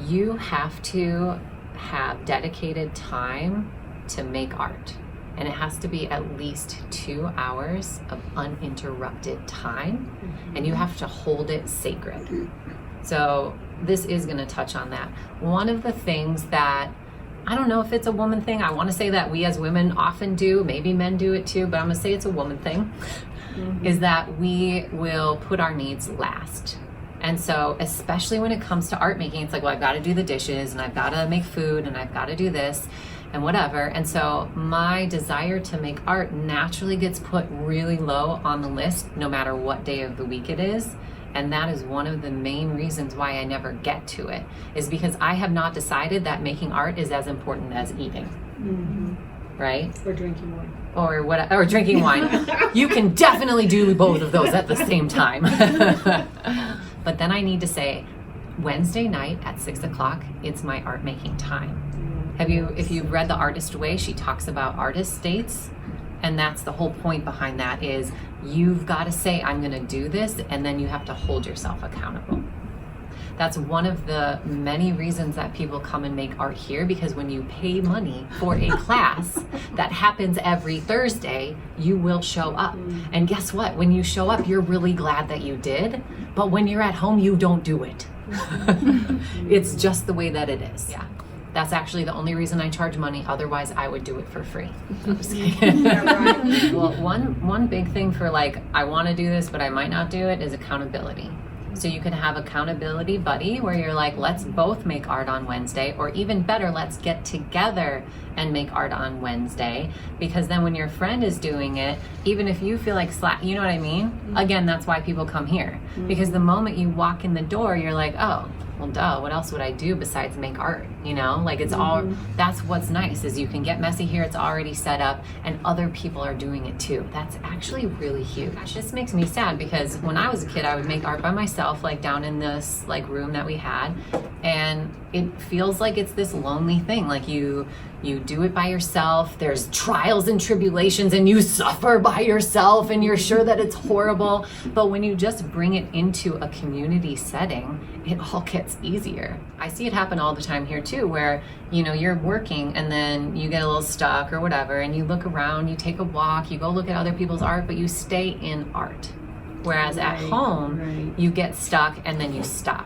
you have to have dedicated time to make art. And it has to be at least 2 hours of uninterrupted time, and you have to hold it sacred. So this is going to touch on that. One of the things that, I don't know if it's a woman thing, I want to say that we as women often do, maybe men do it too, but I'm going to say it's a woman thing, is that we will put our needs last. And so especially when it comes to art making, it's like, well, I've got to do the dishes and I've got to make food and I've got to do this and whatever. And so my desire to make art naturally gets put really low on the list, no matter what day of the week it is. And that is one of the main reasons why I never get to it, is because I have not decided that making art is as important as eating. Right? Or drinking wine. Or drinking wine. You can definitely do both of those at the same time. But then I need to say, Wednesday night at 6 o'clock, it's my art making time. If you've read The Artist Way, she talks about artist states, and that's the whole point behind that, is you've got to say, I'm going to do this, and then you have to hold yourself accountable. That's one of the many reasons that people come and make art here, because when you pay money for a class that happens every Thursday, you will show up. And guess what? When you show up, you're really glad that you did, but when you're at home, you don't do it. It's just the way that it is. Yeah. That's actually the only reason I charge money. Otherwise, I would do it for free. I'm just kidding. Well, one big thing for like, I want to do this, but I might not do it, is accountability. So you can have accountability buddy where you're like, let's both make art on Wednesday, or even better, let's get together and make art on Wednesday, because then when your friend is doing it, even if you feel like slack, you know what I mean? Again, that's why people come here, because the moment you walk in the door, you're like, oh, well, duh, what else would I do besides make art? You know, like it's all, that's what's nice, is you can get messy here, it's already set up, and other people are doing it too. That's actually really huge. This makes me sad, because when I was a kid, I would make art by myself, like down in this like room that we had, and it feels like it's this lonely thing. Like you do it by yourself, there's trials and tribulations, and you suffer by yourself, and you're sure that it's horrible. But when you just bring it into a community setting, it all gets easier. I see it happen all the time here too, where, you know, you're working and then you get a little stuck or whatever, and you look around, you take a walk, you go look at other people's art, but you stay in art. Whereas at home, you get stuck and then you stop.